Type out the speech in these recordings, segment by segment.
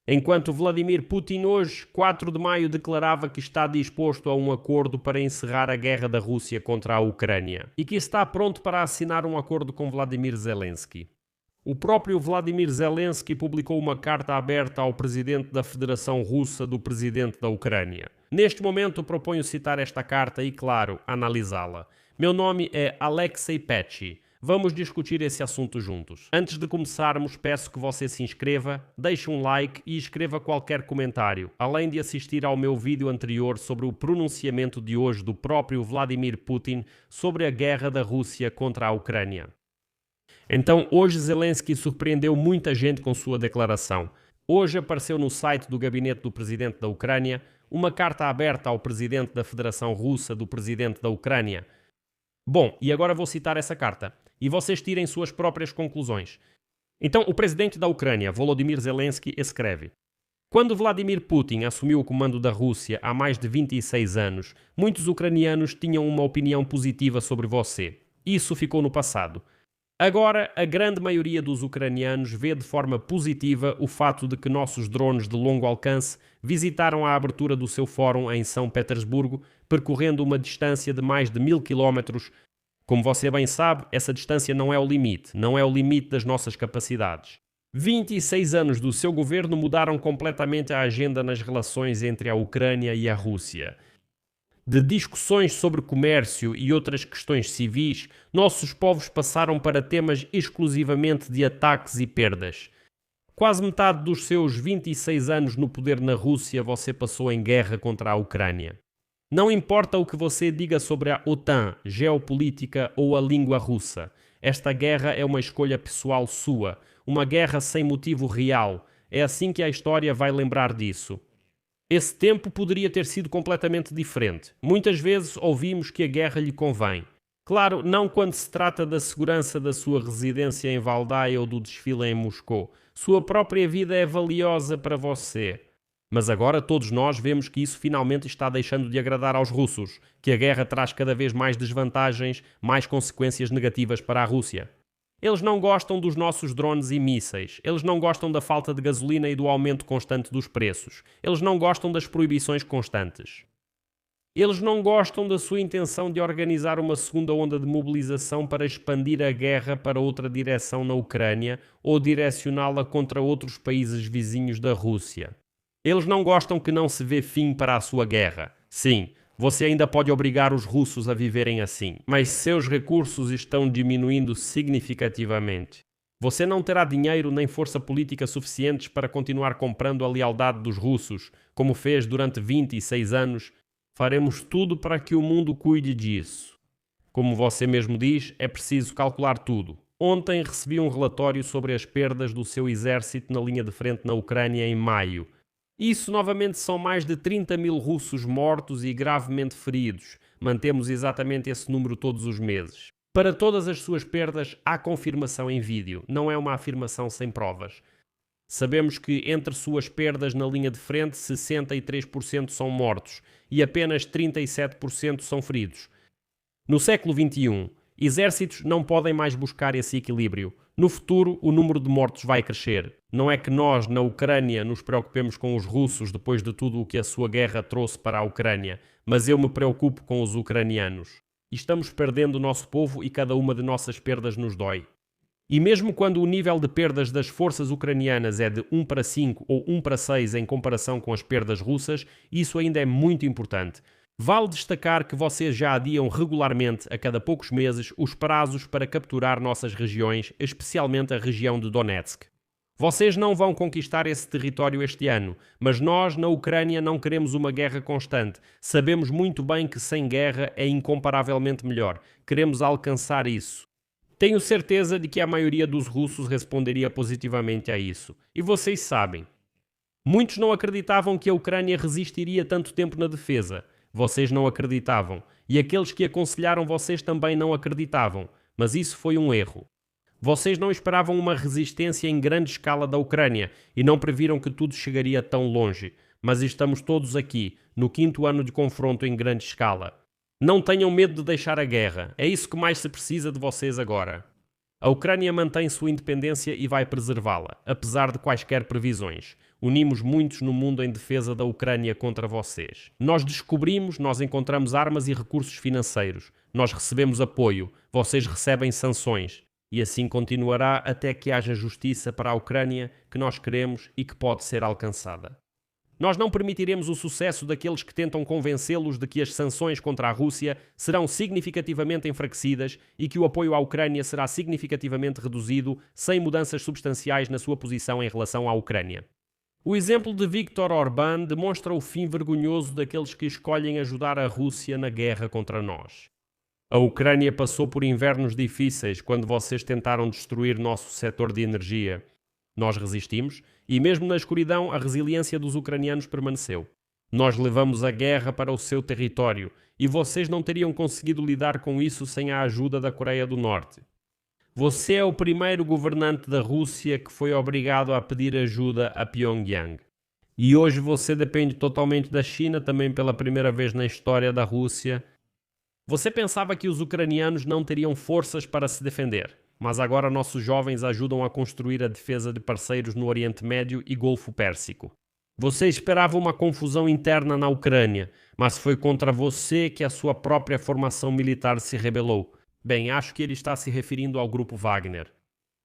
Enquanto Vladimir Putin hoje, 4 de maio, declarava que está disposto a um acordo para encerrar a guerra da Rússia contra a Ucrânia e que está pronto para assinar um acordo com Vladimir Zelensky. O próprio Vladimir Zelensky publicou uma carta aberta ao presidente da Federação Russa do presidente da Ucrânia. Neste momento proponho citar esta carta e, claro, analisá-la. Meu nome é Alexei Petchy. Vamos discutir esse assunto juntos. Antes de começarmos, peço que você se inscreva, deixe um like e escreva qualquer comentário, além de assistir ao meu vídeo anterior sobre o pronunciamento de hoje do próprio Vladimir Putin sobre a guerra da Rússia contra a Ucrânia. Então, hoje Zelensky surpreendeu muita gente com sua declaração. Hoje apareceu no site do gabinete do presidente da Ucrânia uma carta aberta ao presidente da Federação Russa do presidente da Ucrânia. Bom, e agora vou citar essa carta, e vocês tirem suas próprias conclusões. Então, o presidente da Ucrânia, Volodymyr Zelensky, escreve: Quando Vladimir Putin assumiu o comando da Rússia há mais de 26 anos, muitos ucranianos tinham uma opinião positiva sobre você. Isso ficou no passado. Agora, a grande maioria dos ucranianos vê de forma positiva o fato de que nossos drones de longo alcance visitaram a abertura do seu fórum em São Petersburgo, percorrendo uma distância de mais de 1000 quilómetros. Como você bem sabe, essa distância não é o limite das nossas capacidades. 26 anos do seu governo mudaram completamente a agenda nas relações entre a Ucrânia e a Rússia. De discussões sobre comércio e outras questões civis, nossos povos passaram para temas exclusivamente de ataques e perdas. Quase metade dos seus 26 anos no poder na Rússia você passou em guerra contra a Ucrânia. Não importa o que você diga sobre a OTAN, geopolítica ou a língua russa, esta guerra é uma escolha pessoal sua, uma guerra sem motivo real. É assim que a história vai lembrar disso. Esse tempo poderia ter sido completamente diferente. Muitas vezes ouvimos que a guerra lhe convém. Claro, não quando se trata da segurança da sua residência em Valdai ou do desfile em Moscou. Sua própria vida é valiosa para você. Mas agora todos nós vemos que isso finalmente está deixando de agradar aos russos, que a guerra traz cada vez mais desvantagens, mais consequências negativas para a Rússia. Eles não gostam dos nossos drones e mísseis. Eles não gostam da falta de gasolina e do aumento constante dos preços. Eles não gostam das proibições constantes. Eles não gostam da sua intenção de organizar uma segunda onda de mobilização para expandir a guerra para outra direção na Ucrânia ou direcioná-la contra outros países vizinhos da Rússia. Eles não gostam que não se vê fim para a sua guerra. Sim, você ainda pode obrigar os russos a viverem assim, mas seus recursos estão diminuindo significativamente. Você não terá dinheiro nem força política suficientes para continuar comprando a lealdade dos russos, como fez durante 26 anos. Faremos tudo para que o mundo cuide disso. Como você mesmo diz, é preciso calcular tudo. Ontem recebi um relatório sobre as perdas do seu exército na linha de frente na Ucrânia em maio. Isso novamente são mais de 30 mil russos mortos e gravemente feridos. Mantemos exatamente esse número todos os meses. Para todas as suas perdas, há confirmação em vídeo, não é uma afirmação sem provas. Sabemos que entre suas perdas na linha de frente, 63% são mortos e apenas 37% são feridos. No século XXI, exércitos não podem mais buscar esse equilíbrio. No futuro, o número de mortos vai crescer. Não é que nós, na Ucrânia, nos preocupemos com os russos depois de tudo o que a sua guerra trouxe para a Ucrânia, mas eu me preocupo com os ucranianos. Estamos perdendo o nosso povo e cada uma de nossas perdas nos dói. E mesmo quando o nível de perdas das forças ucranianas é de 1 para 5 ou 1 para 6 em comparação com as perdas russas, isso ainda é muito importante. Vale destacar que vocês já adiam regularmente, a cada poucos meses, os prazos para capturar nossas regiões, especialmente a região de Donetsk. Vocês não vão conquistar esse território este ano, mas nós, na Ucrânia, não queremos uma guerra constante. Sabemos muito bem que sem guerra é incomparavelmente melhor. Queremos alcançar isso. Tenho certeza de que a maioria dos russos responderia positivamente a isso. E vocês sabem. Muitos não acreditavam que a Ucrânia resistiria tanto tempo na defesa. Vocês não acreditavam. E aqueles que aconselharam vocês também não acreditavam. Mas isso foi um erro. Vocês não esperavam uma resistência em grande escala da Ucrânia e não previram que tudo chegaria tão longe. Mas estamos todos aqui, no 5º ano de confronto em grande escala. Não tenham medo de deixar a guerra. É isso que mais se precisa de vocês agora. A Ucrânia mantém sua independência e vai preservá-la, apesar de quaisquer previsões. Unimos muitos no mundo em defesa da Ucrânia contra vocês. Nós descobrimos, nós encontramos armas e recursos financeiros. Nós recebemos apoio, vocês recebem sanções. E assim continuará até que haja justiça para a Ucrânia que nós queremos e que pode ser alcançada. Nós não permitiremos o sucesso daqueles que tentam convencê-los de que as sanções contra a Rússia serão significativamente enfraquecidas e que o apoio à Ucrânia será significativamente reduzido sem mudanças substanciais na sua posição em relação à Ucrânia. O exemplo de Viktor Orbán demonstra o fim vergonhoso daqueles que escolhem ajudar a Rússia na guerra contra nós. A Ucrânia passou por invernos difíceis quando vocês tentaram destruir nosso setor de energia. Nós resistimos e mesmo na escuridão a resiliência dos ucranianos permaneceu. Nós levamos a guerra para o seu território e vocês não teriam conseguido lidar com isso sem a ajuda da Coreia do Norte. Você é o primeiro governante da Rússia que foi obrigado a pedir ajuda a Pyongyang. E hoje você depende totalmente da China, também pela primeira vez na história da Rússia. Você pensava que os ucranianos não teriam forças para se defender, mas agora nossos jovens ajudam a construir a defesa de parceiros no Oriente Médio e Golfo Pérsico. Você esperava uma confusão interna na Ucrânia, mas foi contra você que a sua própria formação militar se rebelou. Bem, acho que ele está se referindo ao grupo Wagner.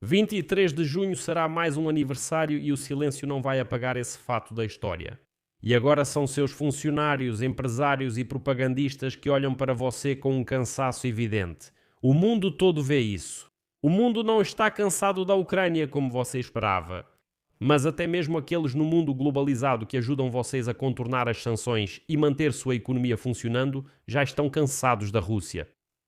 23 de junho será mais um aniversário e o silêncio não vai apagar esse fato da história. E agora são seus funcionários, empresários e propagandistas que olham para você com um cansaço evidente. O mundo todo vê isso. O mundo não está cansado da Ucrânia como você esperava. Mas até mesmo aqueles no mundo globalizado que ajudam vocês a contornar as sanções e manter sua economia funcionando já estão cansados da Rússia.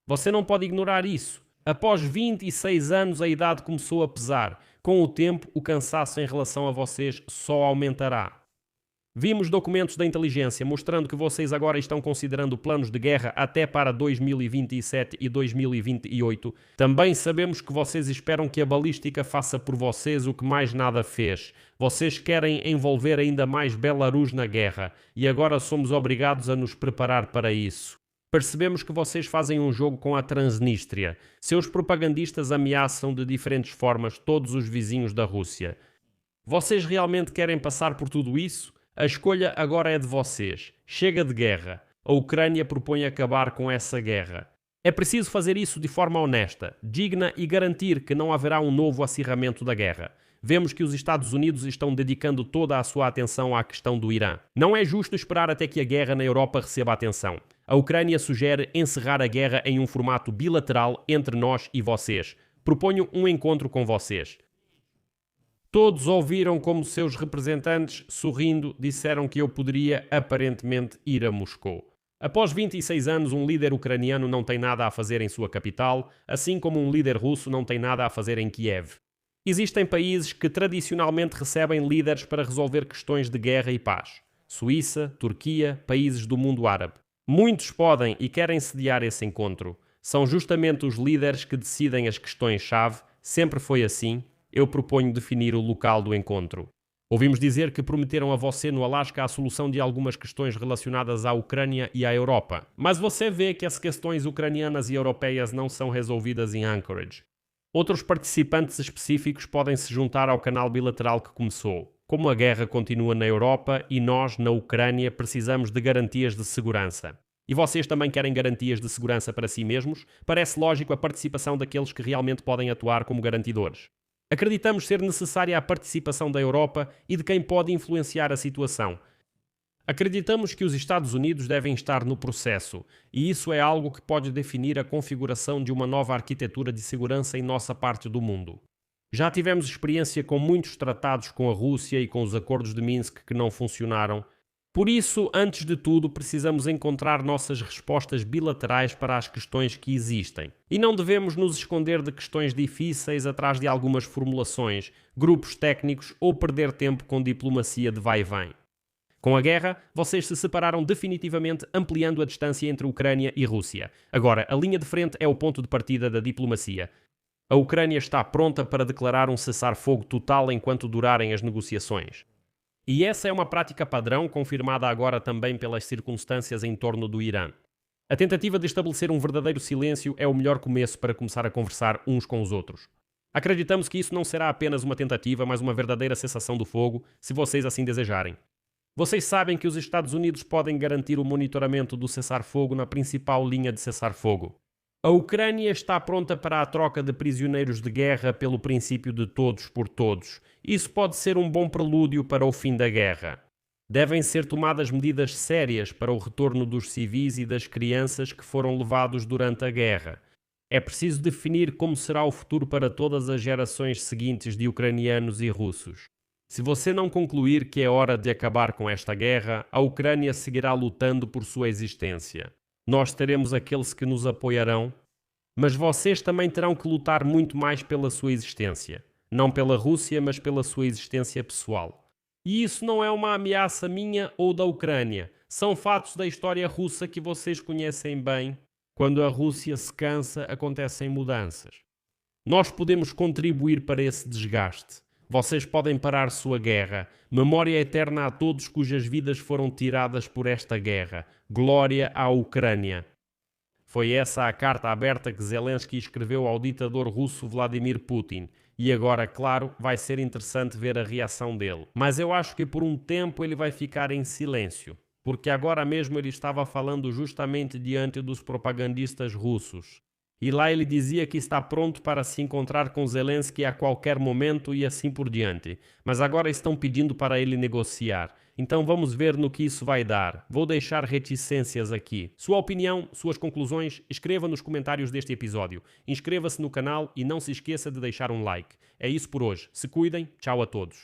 Você não pode ignorar isso. Após 26 anos a idade começou a pesar. Com o tempo, o cansaço em relação a vocês só aumentará. Vimos documentos da inteligência mostrando que vocês agora estão considerando planos de guerra até para 2027 e 2028. Também sabemos que vocês esperam que a balística faça por vocês o que mais nada fez. Vocês querem envolver ainda mais Belarus na guerra e agora somos obrigados a nos preparar para isso. Percebemos que vocês fazem um jogo com a Transnistria. Seus propagandistas ameaçam de diferentes formas todos os vizinhos da Rússia. Vocês realmente querem passar por tudo isso? A escolha agora é de vocês. Chega de guerra. A Ucrânia propõe acabar com essa guerra. É preciso fazer isso de forma honesta, digna e garantir que não haverá um novo acirramento da guerra. Vemos que os Estados Unidos estão dedicando toda a sua atenção à questão do Irã. Não é justo esperar até que a guerra na Europa receba atenção. A Ucrânia sugere encerrar a guerra em um formato bilateral entre nós e vocês. Proponho um encontro com vocês. Todos ouviram como seus representantes, sorrindo, disseram que eu poderia aparentemente ir a Moscou. Após 26 anos, um líder ucraniano não tem nada a fazer em sua capital, assim como um líder russo não tem nada a fazer em Kiev. Existem países que tradicionalmente recebem líderes para resolver questões de guerra e paz. Suíça, Turquia, países do mundo árabe. Muitos podem e querem sediar esse encontro. São justamente os líderes que decidem as questões-chave. Sempre foi assim. Eu proponho definir o local do encontro. Ouvimos dizer que prometeram a você no Alasca a solução de algumas questões relacionadas à Ucrânia e à Europa. Mas você vê que as questões ucranianas e europeias não são resolvidas em Anchorage. Outros participantes específicos podem se juntar ao canal bilateral que começou. Como a guerra continua na Europa e nós, na Ucrânia, precisamos de garantias de segurança. E vocês também querem garantias de segurança para si mesmos? Parece lógico a participação daqueles que realmente podem atuar como garantidores. Acreditamos ser necessária a participação da Europa e de quem pode influenciar a situação. Acreditamos que os Estados Unidos devem estar no processo, e isso é algo que pode definir a configuração de uma nova arquitetura de segurança em nossa parte do mundo. Já tivemos experiência com muitos tratados com a Rússia e com os acordos de Minsk que não funcionaram. Por isso, antes de tudo, precisamos encontrar nossas respostas bilaterais para as questões que existem. E não devemos nos esconder de questões difíceis atrás de algumas formulações, grupos técnicos ou perder tempo com diplomacia de vai e vem. Com a guerra, vocês se separaram definitivamente, ampliando a distância entre Ucrânia e Rússia. Agora, a linha de frente é o ponto de partida da diplomacia. A Ucrânia está pronta para declarar um cessar-fogo total enquanto durarem as negociações. E essa é uma prática padrão, confirmada agora também pelas circunstâncias em torno do Irã. A tentativa de estabelecer um verdadeiro silêncio é o melhor começo para começar a conversar uns com os outros. Acreditamos que isso não será apenas uma tentativa, mas uma verdadeira cessação do fogo, se vocês assim desejarem. Vocês sabem que os Estados Unidos podem garantir o monitoramento do cessar-fogo na principal linha de cessar-fogo. A Ucrânia está pronta para a troca de prisioneiros de guerra pelo princípio de todos por todos. Isso pode ser um bom prelúdio para o fim da guerra. Devem ser tomadas medidas sérias para o retorno dos civis e das crianças que foram levados durante a guerra. É preciso definir como será o futuro para todas as gerações seguintes de ucranianos e russos. Se você não concluir que é hora de acabar com esta guerra, a Ucrânia seguirá lutando por sua existência. Nós teremos aqueles que nos apoiarão, mas vocês também terão que lutar muito mais pela sua existência. Não pela Rússia, mas pela sua existência pessoal. E isso não é uma ameaça minha ou da Ucrânia. São fatos da história russa que vocês conhecem bem. Quando a Rússia se cansa, acontecem mudanças. Nós podemos contribuir para esse desgaste. Vocês podem parar sua guerra. Memória eterna a todos cujas vidas foram tiradas por esta guerra. Glória à Ucrânia. Foi essa a carta aberta que Zelensky escreveu ao ditador russo Vladimir Putin. E agora, claro, vai ser interessante ver a reação dele. Mas eu acho que por um tempo ele vai ficar em silêncio. Porque agora mesmo ele estava falando justamente diante dos propagandistas russos. E lá ele dizia que está pronto para se encontrar com Zelensky a qualquer momento e assim por diante. Mas agora estão pedindo para ele negociar. Então vamos ver no que isso vai dar. Vou deixar reticências aqui. Sua opinião, suas conclusões, escreva nos comentários deste episódio. Inscreva-se no canal e não se esqueça de deixar um like. É isso por hoje. Se cuidem. Tchau a todos.